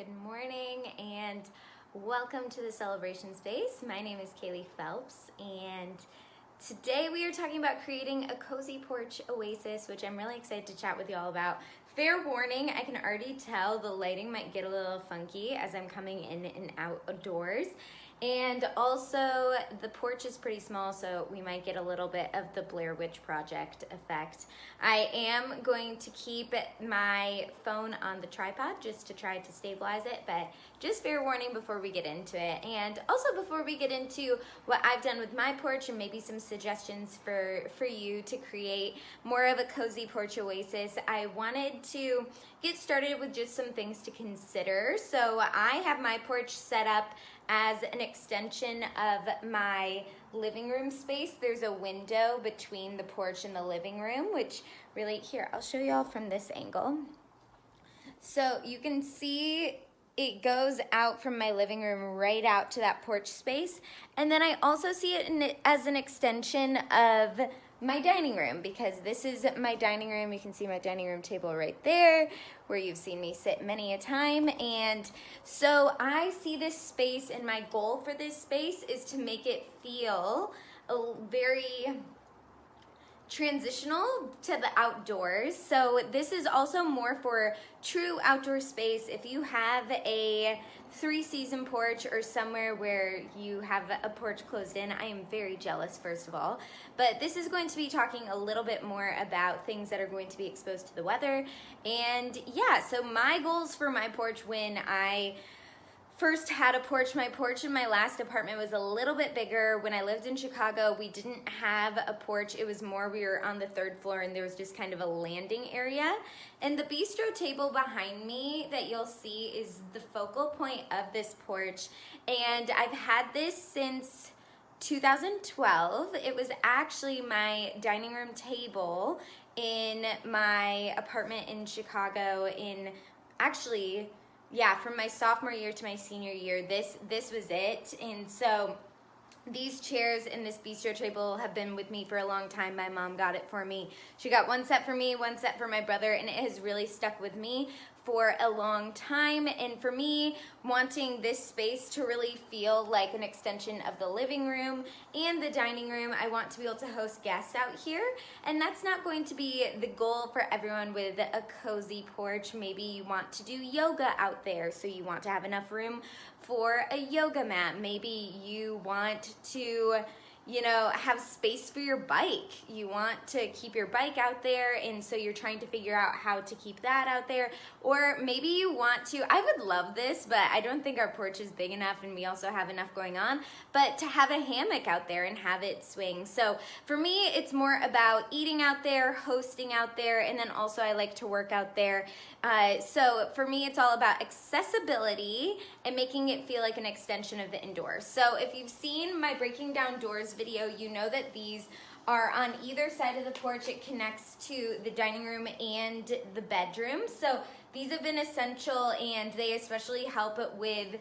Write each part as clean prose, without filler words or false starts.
Good morning and welcome to the celebration space. My name is Kaylee Phelps and today we are talking about creating a cozy porch oasis, which I'm really excited to chat with you all about. Fair warning, I can already tell the lighting might get a little funky as I'm coming in and outdoors. And also the porch is pretty small, so we might get a little bit of the Blair Witch Project effect. I am going to keep my phone on the tripod just to try to stabilize it, but just fair warning before we get into it. And also before we get into what I've done with my porch and maybe some suggestions for you to create more of a cozy porch oasis, I wanted to get started with just some things to consider. So I have my porch set up as an extension of my living room space. There's a window between the porch and the living room, which really, here, I'll show you all from this angle. So you can see it goes out from my living room right out to that porch space. And then I also see it as an extension of my dining room, because this is my dining room. You can see my dining room table right there where you've seen me sit many a time. And so I see this space, and my goal for this space is to make it feel very transitional to the outdoors. So this is also more for true outdoor space. If you have a 3-season porch or somewhere where you have a porch closed in, I am very jealous, first of all. But this is going to be talking a little bit more about things that are going to be exposed to the weather. And yeah, so my goals for my porch when I first had a porch. My porch in my last apartment was a little bit bigger. When I lived in Chicago, we didn't have a porch. It was more, we were on the 3rd floor and there was just kind of a landing area. And the bistro table behind me that you'll see is the focal point of this porch. And I've had this since 2012. It was actually my dining room table in my apartment in Chicago from my sophomore year to my senior year. This was it. And so these chairs and this bistro table have been with me for a long time. My mom got it for me. She got one set for me, one set for my brother, and it has really stuck with me for a long time. And for me, wanting this space to really feel like an extension of the living room and the dining room, I want to be able to host guests out here. And that's not going to be the goal for everyone with a cozy porch. Maybe you want to do yoga out there, so you want to have enough room for a yoga mat. Maybe you want to have space for your bike. You want to keep your bike out there, and so you're trying to figure out how to keep that out there. Or maybe you want to, I would love this, but I don't think our porch is big enough and we also have enough going on, but to have a hammock out there and have it swing. So for me, it's more about eating out there, hosting out there, and then also I like to work out there. So for me, it's all about accessibility and making it feel like an extension of the indoors. So if you've seen my breaking down doors video, you know that these are on either side of the porch. It connects to the dining room and the bedroom. So these have been essential, and they especially help with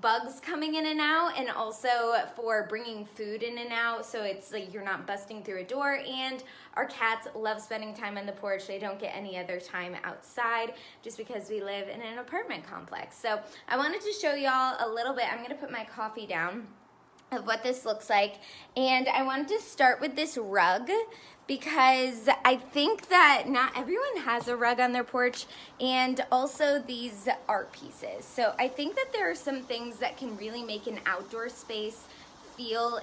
bugs coming in and out, and also for bringing food in and out, so it's like you're not busting through a door. And our cats love spending time on the porch. They don't get any other time outside just because we live in an apartment complex. So I wanted to show y'all a little bit. I'm gonna put my coffee down of what this looks like, and I wanted to start with this rug because I think that not everyone has a rug on their porch, and also these art pieces. So I think that there are some things that can really make an outdoor space feel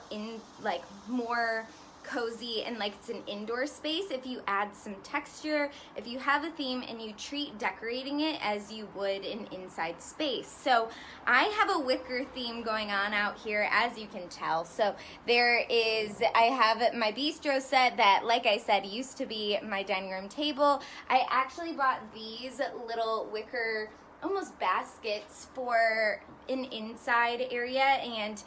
more cozy and like it's an indoor space if you add some texture, if you have a theme and you treat decorating it as you would an inside space. So I have a wicker theme going on out here, as you can tell. So I have my bistro set that, like I said, used to be my dining room table. I actually bought these little wicker almost baskets for an inside area, and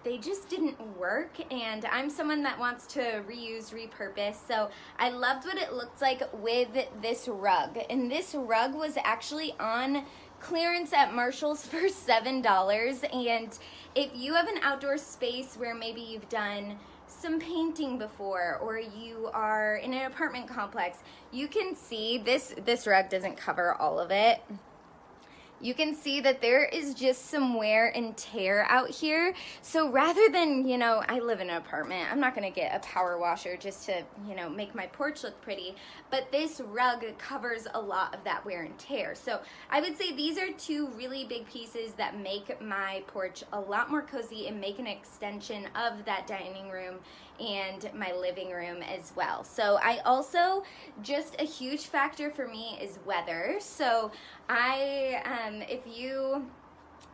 they just didn't work, and I'm someone that wants to reuse, repurpose. So I loved what it looked like with this rug, and this rug was actually on clearance at Marshall's for $7. And if you have an outdoor space where maybe you've done some painting before, or you are in an apartment complex, you can see this rug doesn't cover all of it. you can see that there is just some wear and tear out here. So rather than, you know, I live in an apartment, I'm not gonna get a power washer just to, you know, make my porch look pretty, but this rug covers a lot of that wear and tear. So I would say these are two really big pieces that make my porch a lot more cozy and make an extension of that dining room and my living room as well. So I also, just a huge factor for me is weather. So if you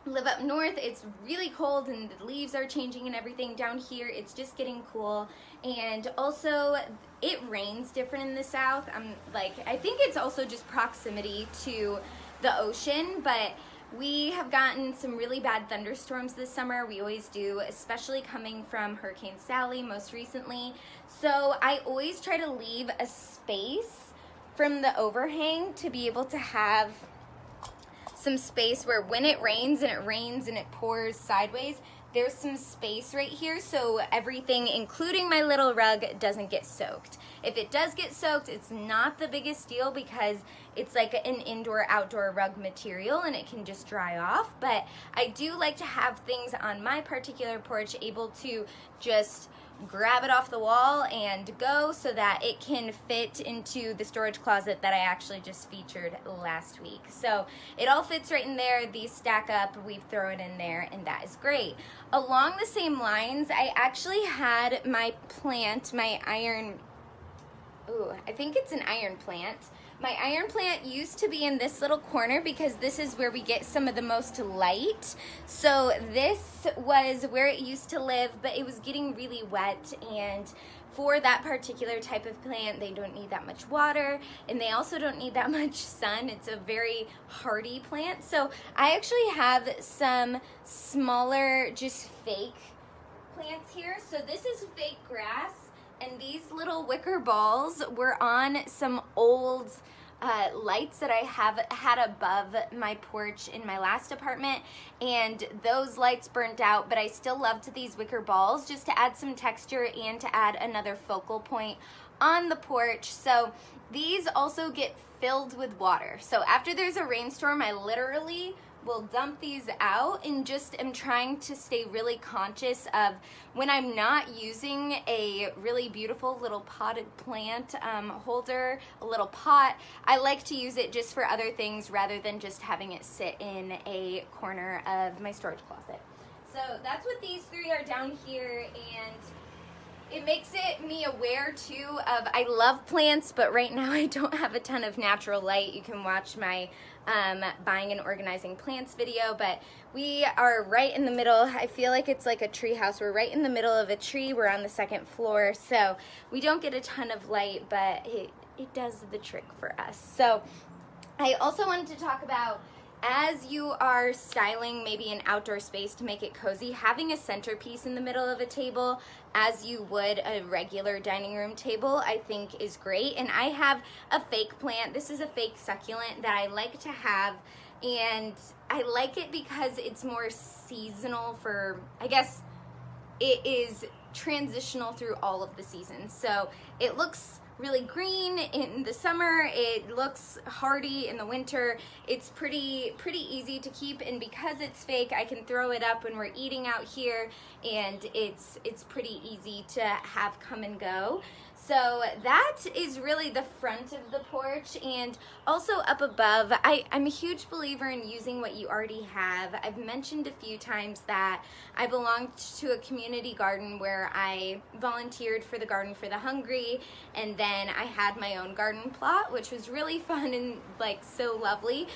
live up north, it's really cold and the leaves are changing and everything. Down here, it's just getting cool. And also, it rains different in the south. I think it's also just proximity to the ocean, but we have gotten some really bad thunderstorms this summer. We always do, especially coming from Hurricane Sally most recently. So I always try to leave a space from the overhang to be able to have some space where when it rains and it pours sideways, there's some space right here so everything, including my little rug, doesn't get soaked. If it does get soaked, it's not the biggest deal because it's like an indoor-outdoor rug material and it can just dry off. But I do like to have things on my particular porch able to just grab it off the wall and go so that it can fit into the storage closet that I actually just featured last week. So it all fits right in there. These stack up, we throw it in there, and that is great. Along the same lines, I actually had my plant, my iron, I think it's an iron plant. My iron plant used to be in this little corner because this is where we get some of the most light. So this was where it used to live, but it was getting really wet, and for that particular type of plant, they don't need that much water, and they also don't need that much sun. It's a very hardy plant. So I actually have some smaller, just fake plants here. So this is fake grass. And these little wicker balls were on some old lights that I have had above my porch in my last apartment, and those lights burnt out, but I still loved these wicker balls just to add some texture and to add another focal point on the porch. So these also get filled with water. So after there's a rainstorm, I literally will dump these out and just am trying to stay really conscious of when I'm not using a really beautiful little potted plant holder, a little pot, I like to use it just for other things rather than just having it sit in a corner of my storage closet. So that's what these three are down here, and it makes me aware too of, I love plants, but right now I don't have a ton of natural light. You can watch my buying and organizing plants video, but we are right in the middle. I feel like it's like a tree house. We're right in the middle of a tree. We're on the second floor, so we don't get a ton of light, but it does the trick for us. So I also wanted to talk about, as you are styling maybe an outdoor space to make it cozy, having a centerpiece in the middle of a table as you would a regular dining room table, I think is great. And I have a fake plant. This is a fake succulent that I like to have, and I like it because it's more seasonal for, I guess it is transitional through all of the seasons. So it looks really green in the summer, it looks hardy in the winter. It's pretty easy to keep, and because it's fake, I can throw it up when we're eating out here, and it's pretty easy to have come and go. So that is really the front of the porch. And also up above, I'm a huge believer in using what you already have. I've mentioned a few times that I belonged to a community garden where I volunteered for the Garden for the Hungry, and then I had my own garden plot, which was really fun and like so lovely.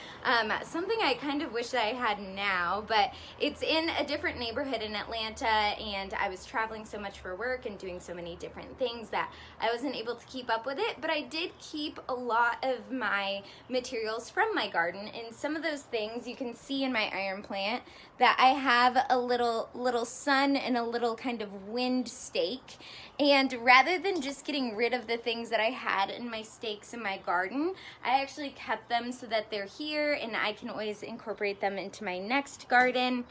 Something I kind of wish that I had now, but it's in a different neighborhood in Atlanta, and I was traveling so much for work and doing so many different things that I wasn't able to keep up with it. But I did keep a lot of my materials from my garden, and some of those things you can see in my iron plant that I have a little sun and a little kind of wind stake. And rather than just getting rid of the things that I had in my stakes in my garden, I actually kept them so that they're here and I can always incorporate them into my next garden.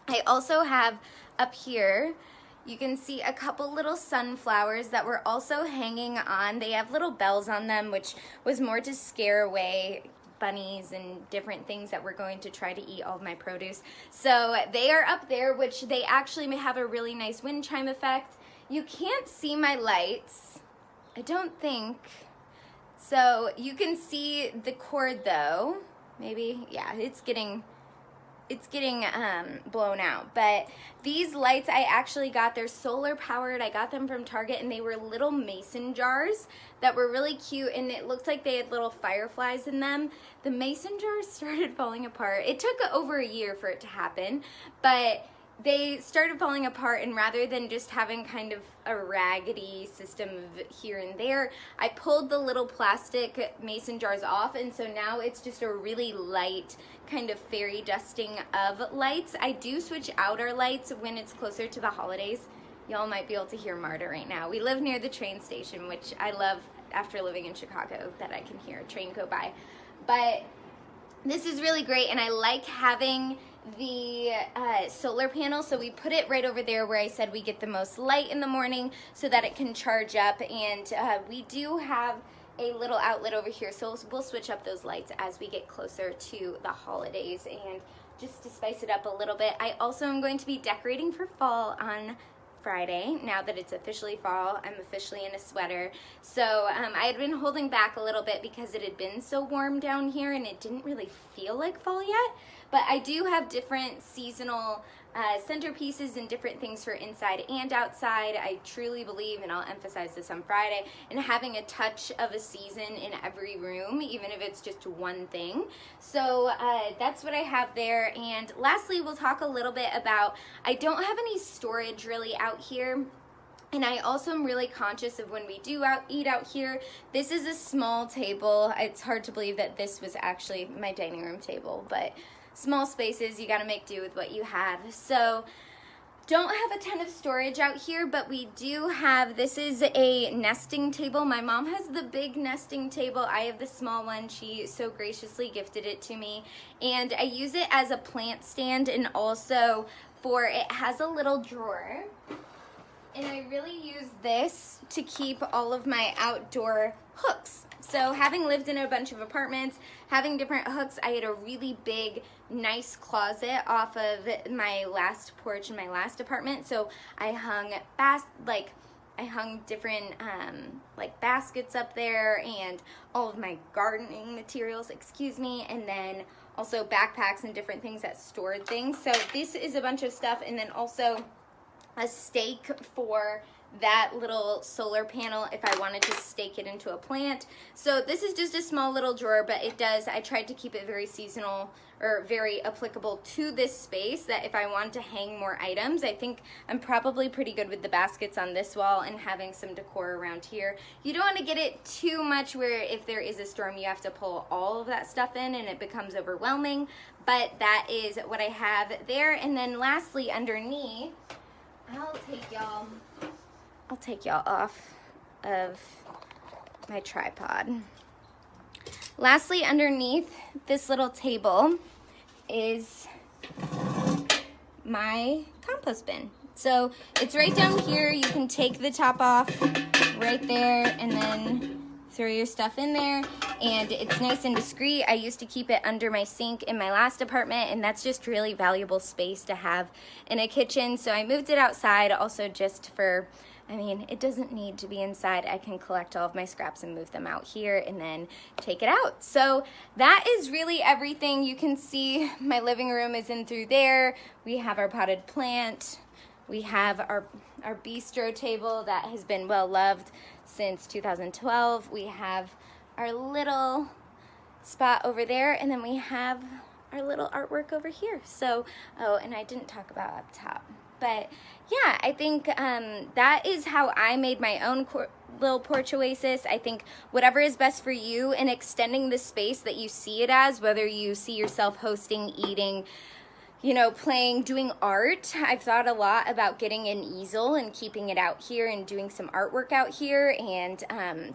I also have up here, you can see a couple little sunflowers that were also hanging on. They have little bells on them, which was more to scare away bunnies and different things that we're going to try to eat all of my produce. So they are up there, which they actually may have a really nice wind chime effect. You can't see my lights, I don't think. So you can see the cord though. Maybe, yeah, it's getting blown out. But these lights I actually got, they're solar powered. I got them from Target, and they were little mason jars that were really cute, and it looked like they had little fireflies in them. The mason jars started falling apart. It took over a year for it to happen, but they started falling apart, and rather than just having kind of a raggedy system of here and there, I pulled the little plastic mason jars off, and so now it's just a really light kind of fairy dusting of lights. I do switch out our lights when it's closer to the holidays. Y'all might be able to hear Marta right now. We live near the train station, which I love after living in Chicago, that I can hear a train go by. But this is really great, and I like having the solar panel, so we put it right over there where I said we get the most light in the morning so that it can charge up. And we do have a little outlet over here, so we'll switch up those lights as we get closer to the holidays, and just to spice it up a little bit. I also am going to be decorating for fall on Friday. Now that it's officially fall, I'm officially in a sweater. So I had been holding back a little bit because it had been so warm down here and it didn't really feel like fall yet. But I do have different seasonal centerpieces and different things for inside and outside. I truly believe, and I'll emphasize this on Friday, in having a touch of a season in every room, even if it's just one thing. So that's what I have there. And lastly, we'll talk a little bit about, I don't have any storage really out here. And I also am really conscious of when we do eat out here. This is a small table. It's hard to believe that this was actually my dining room table, but small spaces, you gotta make do with what you have. So don't have a ton of storage out here, but we do have, this is a nesting table. My mom has the big nesting table. I have the small one. She so graciously gifted it to me. And I use it as a plant stand, and also it has a little drawer. And I really use this to keep all of my outdoor hooks. So having lived in a bunch of apartments, having different hooks, I had a really big, nice closet off of my last porch in my last apartment. So I hung different like baskets up there, and all of my gardening materials, and then also backpacks and different things that stored things. So this is a bunch of stuff, and then also a stake for that little solar panel if I wanted to stake it into a plant. So this is just a small little drawer, but I tried to keep it very seasonal or very applicable to this space, that if I wanted to hang more items, I think I'm probably pretty good with the baskets on this wall and having some decor around here. You don't want to get it too much where if there is a storm you have to pull all of that stuff in and it becomes overwhelming, but that is what I have there. And then lastly, underneath, I'll take y'all off of my tripod. Lastly, underneath this little table is my compost bin. So it's right down here. You can take the top off right there and then throw your stuff in there, and it's nice and discreet. I used to keep it under my sink in my last apartment, and that's just really valuable space to have in a kitchen. So I moved it outside also just for, it doesn't need to be inside. I can collect all of my scraps and move them out here and then take it out. So that is really everything. You can see my living room is in through there. We have our potted plant. We have our bistro table that has been well loved since 2012. We have our little spot over there, and then we have our little artwork over here. So, oh, and I didn't talk about up top. But yeah, I think that is how I made my own little porch oasis. I think whatever is best for you, and extending the space that you see it as, whether you see yourself hosting, eating, you know, doing art. I've thought a lot about getting an easel and keeping it out here and doing some artwork out here. And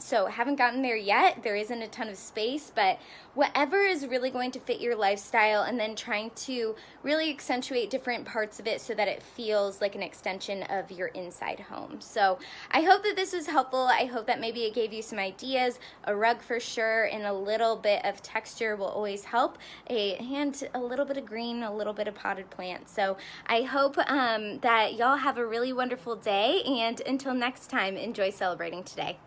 so haven't gotten there yet. There isn't a ton of space, but whatever is really going to fit your lifestyle, and then trying to really accentuate different parts of it so that it feels like an extension of your inside home. So I hope that this was helpful. I hope that maybe it gave you some ideas. A rug for sure, and a little bit of texture will always help. And a little bit of green, a little bit of potted plants. So I hope that y'all have a really wonderful day, and until next time, enjoy celebrating today.